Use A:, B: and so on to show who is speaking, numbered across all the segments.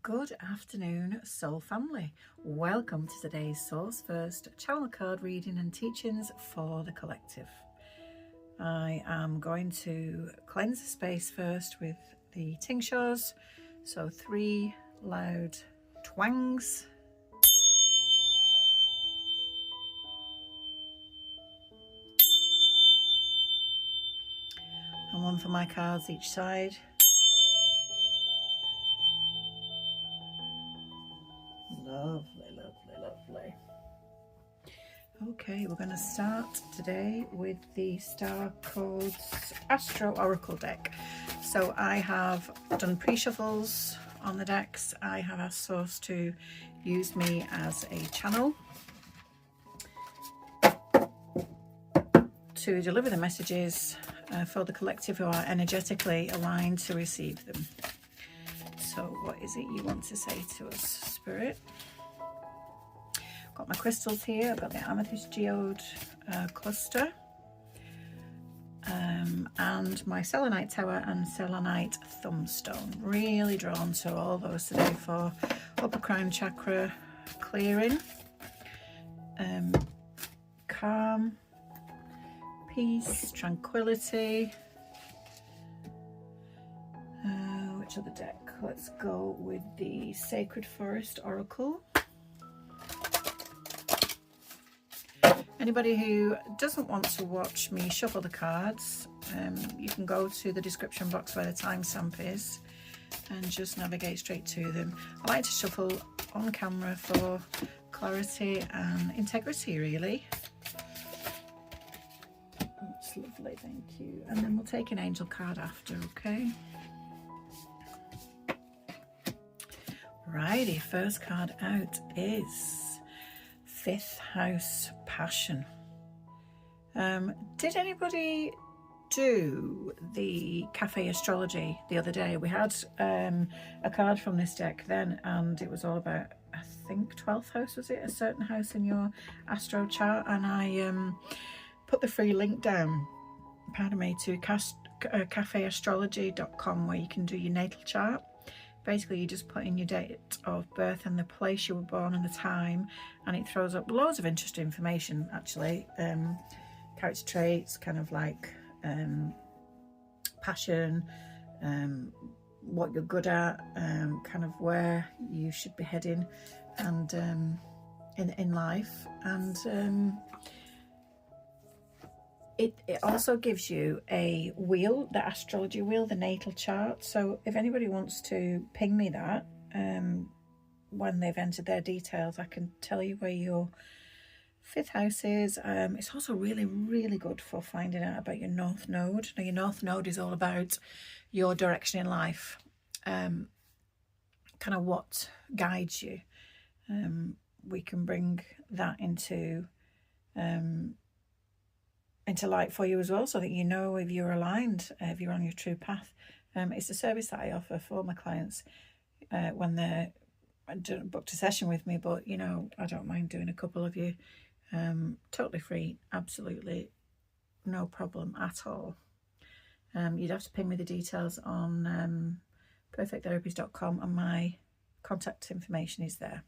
A: Good afternoon, soul family. Welcome to today's Source First channel card reading and teachings for the collective. I am going to cleanse the space first with the Tingshas. So 3 loud twangs. And 1 for my cards each side. Lovely, lovely, lovely. Okay, we're going to start today with the Star Codes Astro Oracle deck. So I have done pre-shuffles on the decks. I have asked Source to use me as a channel to deliver the messages for the collective who are energetically aligned to receive them. So what is it you want to say to us, Spirit? Got my crystals here. I've got the amethyst geode cluster and my selenite tower and selenite thumbstone. Really drawn to all those today for upper crown chakra clearing, calm, peace, tranquility. Which other deck? Let's go with the Sacred Forest Oracle. Anybody who doesn't want to watch me shuffle the cards, you can go to the description box where the timestamp is and just navigate straight to them. I like to shuffle on camera for clarity and integrity, really. That's lovely, thank you. And then we'll take an angel card after, okay? Righty, first card out is 5th House Passion. Did anybody do the cafe astrology the other day? We had a card from this deck then, and it was all about, I think 12th house, was it? A certain house in your astro chart, and I put the free link down, pardon me, to cafeastrology.com where you can do your natal chart. Basically, you just put in your date of birth and the place you were born and the time, and it throws up loads of interesting information, actually. Character traits, kind of like passion, what you're good at, kind of where you should be heading and in life. And it also gives you a wheel, the astrology wheel, the natal chart. So if anybody wants to ping me that when they've entered their details, I can tell you where your 5th house is. It's also really, really good for finding out about your North Node. Now, your North Node is all about your direction in life, kind of what guides you. We can bring that into light for you as well, so that you know if you're aligned, if you're on your true path. It's a service that I offer for my clients when they're booked a session with me, but you know, I don't mind doing a couple of you, totally free, absolutely no problem at all. You'd have to ping me the details on perfecttherapies.com, and my contact information is there.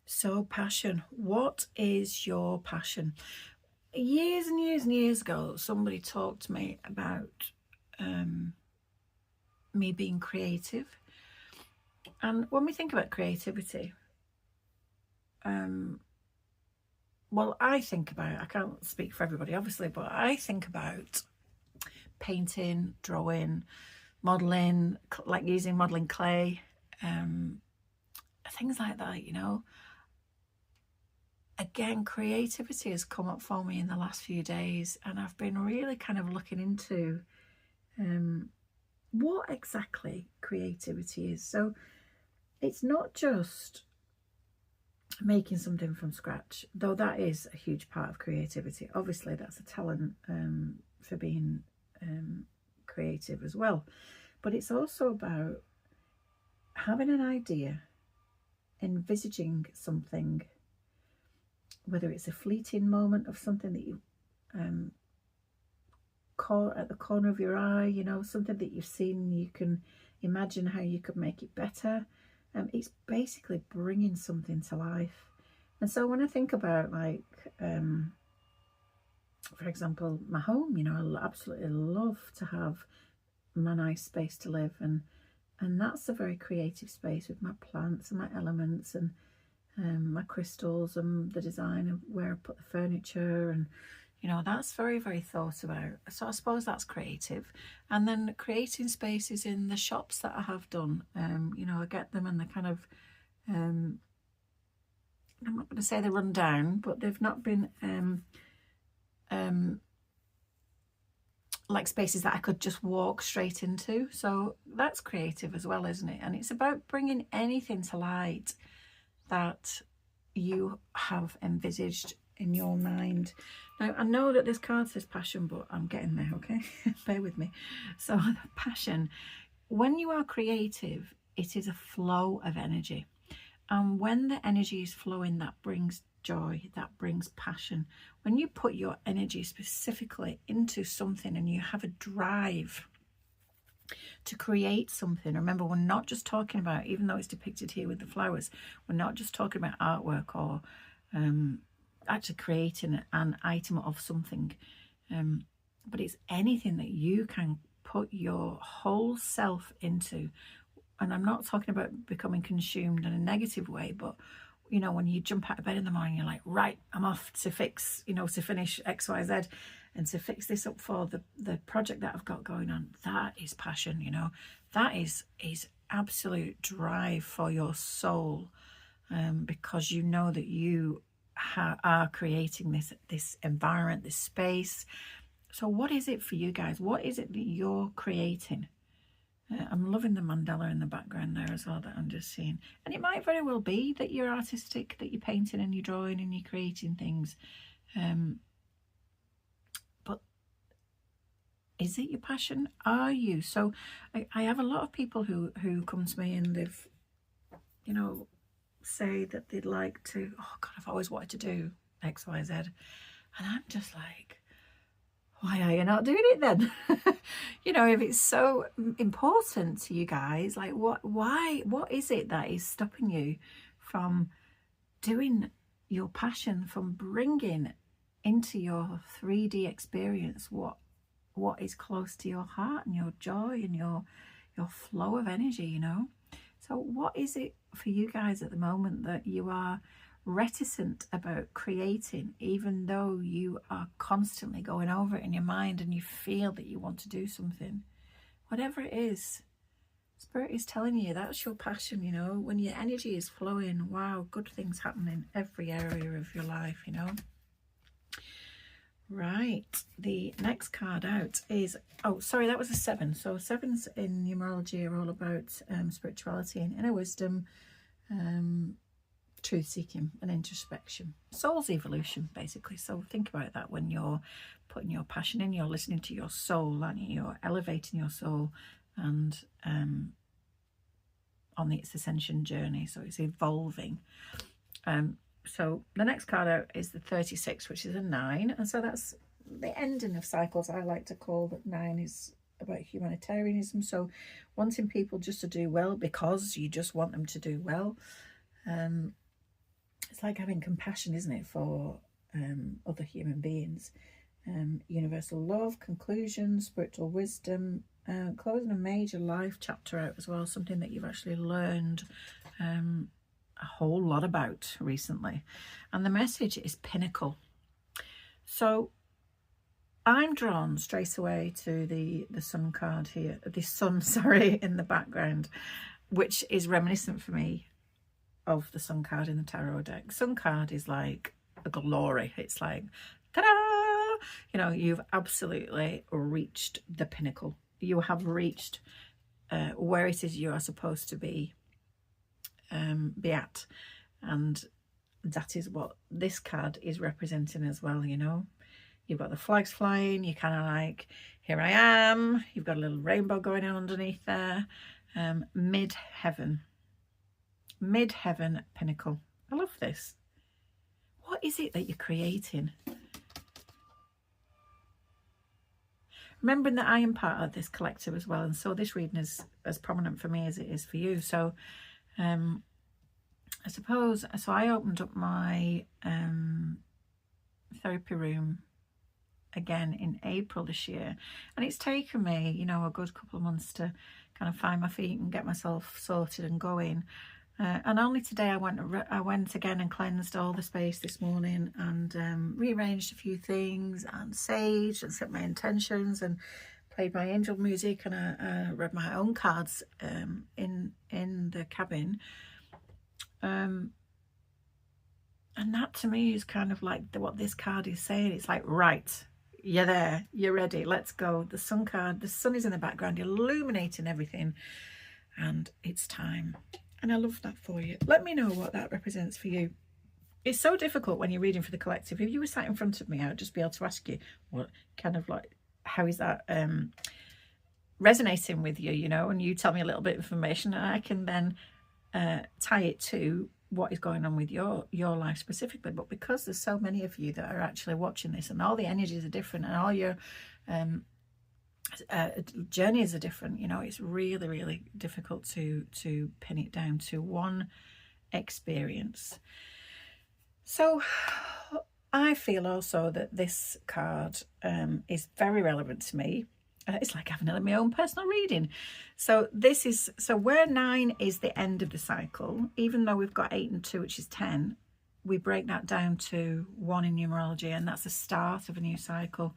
A: So passion, what is your passion? Years and years and years ago, somebody talked to me about me being creative. And when we think about creativity, well, I think about, I can't speak for everybody obviously, but I think about painting, drawing, modelling, like using modelling clay, things like that, you know. Again, creativity has come up for me in the last few days, and I've been really kind of looking into what exactly creativity is. So it's not just making something from scratch, though that is a huge part of creativity. Obviously, that's a talent for being creative as well. But it's also about having an idea, envisaging something, whether it's a fleeting moment of something that you caught at the corner of your eye, you know, something that you've seen, you can imagine how you could make it better. It's basically bringing something to life. And so when I think about, like, for example, my home, you know, I absolutely love to have my nice space to live, and that's a very creative space with my plants and my elements and my crystals and the design of where I put the furniture, and you know, that's very, very thought about. So I suppose that's creative. And then creating spaces in the shops that I have done, you know, I get them and they're kind of, I'm not going to say they're run down, but they've not been like spaces that I could just walk straight into. So that's creative as well, isn't it? And it's about bringing anything to light that you have envisaged in your mind. Now, I know that this card says passion, but I'm getting there, okay? Bear with me. So the passion, when you are creative, it is a flow of energy. And when the energy is flowing, that brings joy, that brings passion. When you put your energy specifically into something and you have a drive to create something, remember, we're not just talking about, even though it's depicted here with the flowers, we're not just talking about artwork or actually creating an item of something, but it's anything that you can put your whole self into. And I'm not talking about becoming consumed in a negative way, but you know, when you jump out of bed in the morning, you're like, right, I'm off to fix, you know, to finish XYZ and to fix this up for the project that I've got going on. That is passion, you know. That is absolute drive for your soul, because you know that you are creating this environment, this space. So what is it for you guys? What is it that you're creating? I'm loving the mandala in the background there as well that I'm just seeing. And it might very well be that you're artistic, that you're painting and you're drawing and you're creating things. But is it your passion? Are you? So I have a lot of people who come to me and they've, you know, say that they'd like to, oh God, I've always wanted to do X, Y, Z. And I'm just like, why are you not doing it then? You know, if it's so important to you guys, like what is it that is stopping you from doing your passion, from bringing into your 3D experience what is close to your heart and your joy and your flow of energy, you know? So what is it for you guys at the moment that you are reticent about creating, even though you are constantly going over it in your mind and you feel that you want to do something? Whatever it is, Spirit is telling you that's your passion, you know. When your energy is flowing, wow, good things happen in every area of your life, you know. Right, the next card out is, oh sorry, that was a 7. So 7s in numerology are all about spirituality and inner wisdom, truth seeking and introspection, soul's evolution basically. So think about that when you're putting your passion in, you're listening to your soul, and you're elevating your soul and on its ascension journey. So it's evolving. So the next card out is the 36, which is a 9, and so that's the ending of cycles. I like to call that 9 is about humanitarianism, so wanting people just to do well because you just want them to do well. It's like having compassion, isn't it, for other human beings. Universal love, conclusion, spiritual wisdom, closing a major life chapter out as well, something that you've actually learned a whole lot about recently. And the message is Pinnacle. So I'm drawn straight away to the sun card here, the sun, sorry, in the background, which is reminiscent for me of the sun card in the tarot deck. Sun card is like a glory. It's like, ta-da! You know, you've absolutely reached the pinnacle. You have reached where it is you are supposed to be at, and that is what this card is representing as well. You know, you've got the flags flying, you're kind of like, here I am, you've got a little rainbow going on underneath there. Midheaven pinnacle. I love this. What is it that you're creating? remembering that I am part of this collective as well, and so this reading is as prominent for me as it is for you. So I suppose, so I opened up my therapy room again in April this year, and it's taken me, you know, a good couple of months to kind of find my feet and get myself sorted and going. And only today I went again and cleansed all the space this morning, and rearranged a few things, and saged and set my intentions, and played my angel music, and I read my own cards in the cabin. And that to me is kind of like what this card is saying. It's like, right, you're there, you're ready, let's go. The sun card, the sun is in the background illuminating everything, and it's time. And I love that for you. Let me know what that represents for you. It's so difficult when you're reading for the collective. If you were sat in front of me, I would just be able to ask you, what kind of like, how is that resonating with you, you know, and you tell me a little bit of information, and I can then tie it to what is going on with your life specifically. But because there's so many of you that are actually watching this, and all the energies are different, and all your journeys are different, you know, it's really, really difficult to pin it down to one experience. So I feel also that this card is very relevant to me. It's like having my own personal reading. So this is, so where 9 is the end of the cycle, even though we've got 8 and 2, which is 10, we break that down to 1 in numerology, and that's the start of a new cycle.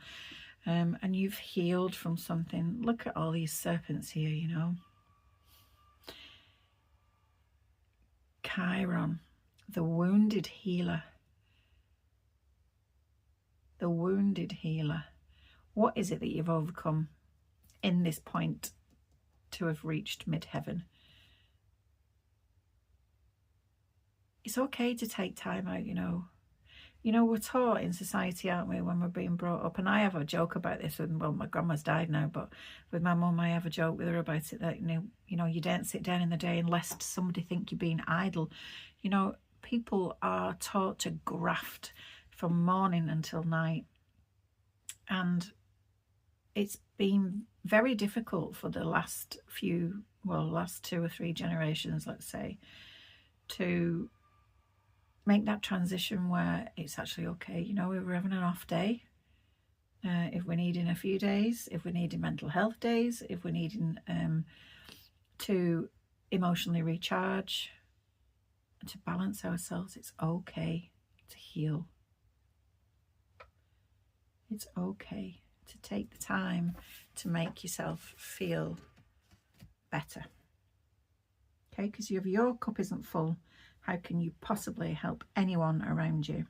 A: And you've healed from something. Look at all these serpents here, you know. Chiron, the wounded healer. The wounded healer. What is it that you've overcome in this point to have reached midheaven? It's okay to take time out, you know. You know, we're taught in society, aren't we, when we're being brought up, and I have a joke about this, and well, my grandma's died now, but with my mum, I have a joke with her about it, that, you know, you don't sit down in the day unless somebody think you're being idle. You know, people are taught to graft from morning until night, and it's been very difficult for the last 2 or 3 generations, let's say, to make that transition where it's actually okay. You know, if we're having an off day, if we're needing a few days, if we're needing mental health days, if we're needing to emotionally recharge, to balance ourselves, it's okay to heal. It's okay to take the time to make yourself feel better. Okay, because if your cup isn't full, how can you possibly help anyone around you?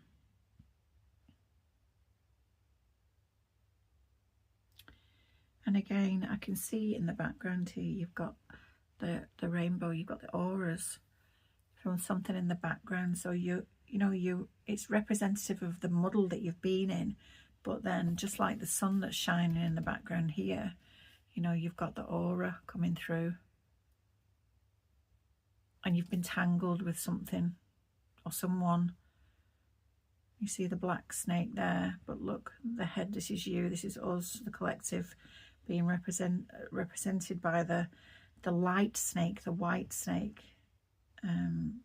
A: And again, I can see in the background here, you've got the rainbow, you've got the auras from something in the background. So it's representative of the muddle that you've been in. But then, just like the sun that's shining in the background here, you know, you've got the aura coming through. And you've been tangled with something or someone. You see the black snake there, but look, the head, this is you, this is us, the collective, being represented by the light snake, the white snake. And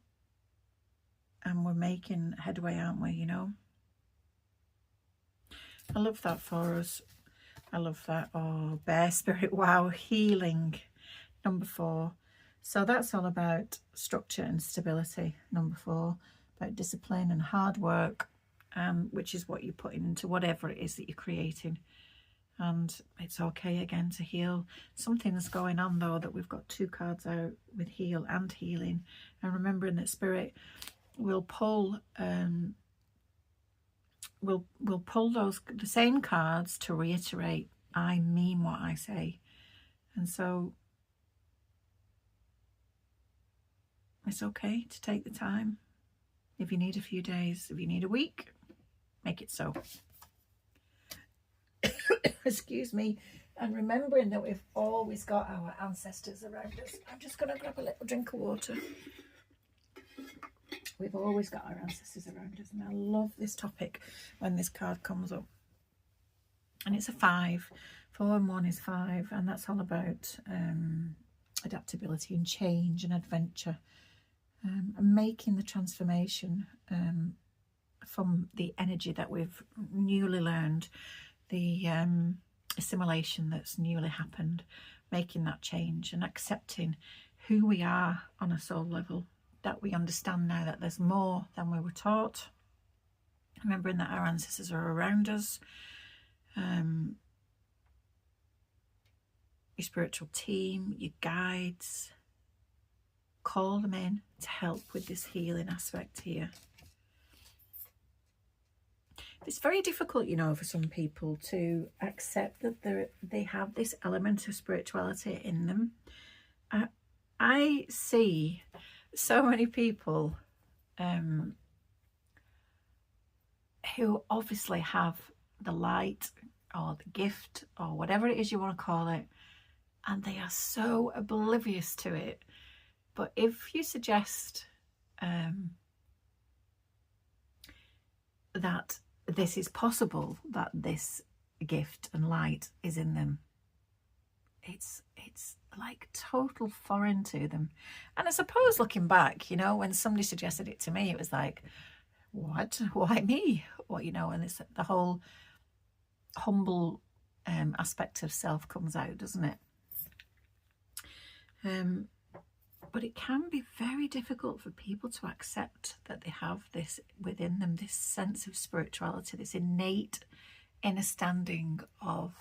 A: we're making headway, aren't we, you know? I love that for us. I love that. Oh, bear spirit, wow, healing, number 4. So that's all about structure and stability, number 4, about discipline and hard work, which is what you're putting into whatever it is that you're creating. And it's okay again to heal. Something's going on though, that we've got 2 cards out with heal and healing, and remembering that spirit will pull we'll pull the same cards to reiterate, I mean what I say. And so it's okay to take the time. If you need a few days, if you need a week, make it so. Excuse me. And remembering that we've always got our ancestors around us. I'm just going to grab a little drink of water. We've always got our ancestors around us. And I love this topic when this card comes up. And it's a 5. 4 and 1 is 5, and that's all about adaptability and change and adventure, and making the transformation from the energy that we've newly learned, the assimilation that's newly happened, making that change and accepting who we are on a soul level, that we understand now that there's more than we were taught, remembering that our ancestors are around us, your spiritual team, your guides. Call them in to help with this healing aspect here. It's very difficult, you know, for some people to accept that they have this element of spirituality in them. I see so many people who obviously have the light or the gift or whatever it is you want to call it, and they are so oblivious to it. But if you suggest that this is possible, that this gift and light is in them, it's like total foreign to them. And I suppose looking back, you know, when somebody suggested it to me, it was like, what? Why me? What, you know? And it's the whole humble aspect of self comes out, doesn't it? But it can be very difficult for people to accept that they have this within them, this sense of spirituality, this innate understanding of,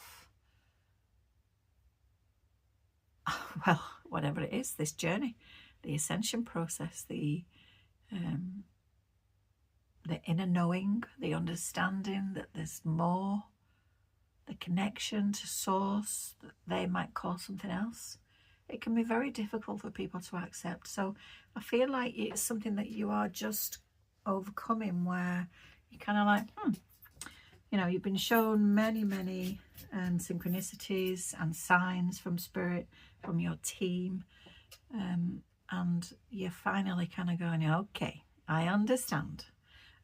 A: well, whatever it is, this journey, the ascension process, the inner knowing, the understanding that there's more, the connection to source that they might call something else. It can be very difficult for people to accept. So I feel like it's something that you are just overcoming, where you're kind of like, you know, you've been shown many synchronicities and signs from spirit, from your team, and you're finally kind of going, okay, I understand.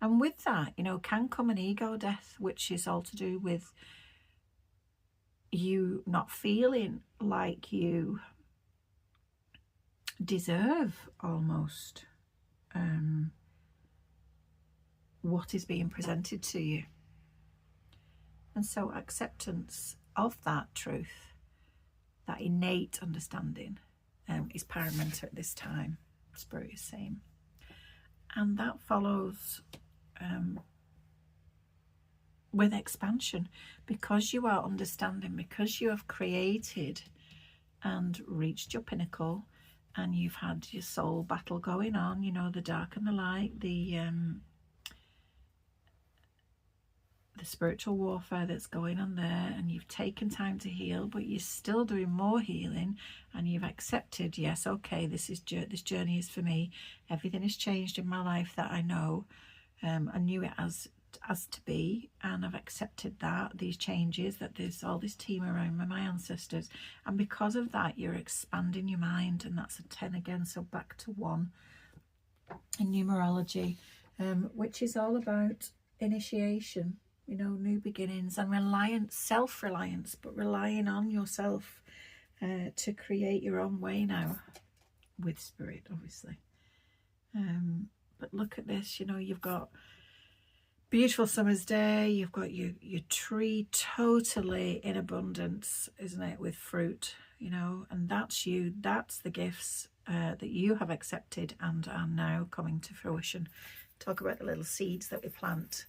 A: And with that, you know, can come an ego death, which is all to do with you not feeling like you deserve almost what is being presented to you. And so acceptance of that truth, that innate understanding, is paramount at this time, Spirit is saying. And that follows with expansion, because you are understanding, because you have created and reached your pinnacle, and you've had your soul battle going on, you know, the dark and the light, the spiritual warfare that's going on there, and you've taken time to heal, but you're still doing more healing, and you've accepted, yes, okay, this journey is for me. Everything has changed in my life that I know. I knew it as to be, and I've accepted that, these changes, that there's all this team around me, my ancestors, and because of that you're expanding your mind. And that's a 10 again, so back to 1 in numerology, which is all about initiation, you know, new beginnings and reliance, self-reliance, but relying on yourself to create your own way now with spirit, obviously. But look at this, you know, you've got beautiful summer's day, you've got your tree totally in abundance, isn't it, with fruit, you know, and that's you, that's the gifts that you have accepted and are now coming to fruition. Talk about the little seeds that we plant,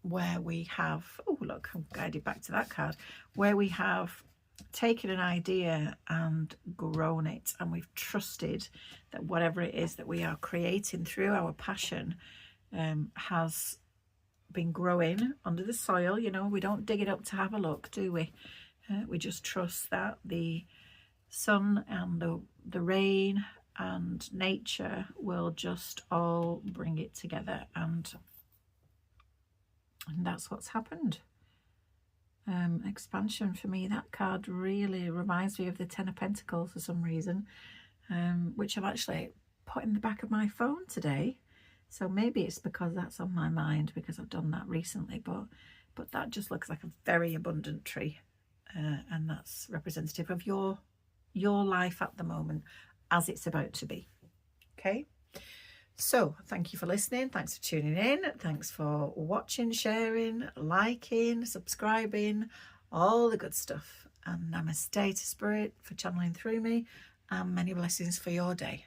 A: where we have, oh look, I'm guided back to that card, where we have taken an idea and grown it, and we've trusted that whatever it is that we are creating through our passion has been growing under the soil. You know, we don't dig it up to have a look, do we? We just trust that the sun and the rain and nature will just all bring it together, and that's what's happened. Expansion for me, that card really reminds me of the 10 of Pentacles for some reason, which I've actually put in the back of my phone today. So maybe it's because that's on my mind, because I've done that recently, but that just looks like a very abundant tree. and that's representative of your life at the moment as it's about to be. Okay, so thank you for listening, thanks for tuning in, thanks for watching, sharing, liking, subscribing, all the good stuff. And namaste to Spirit for channeling through me, and many blessings for your day.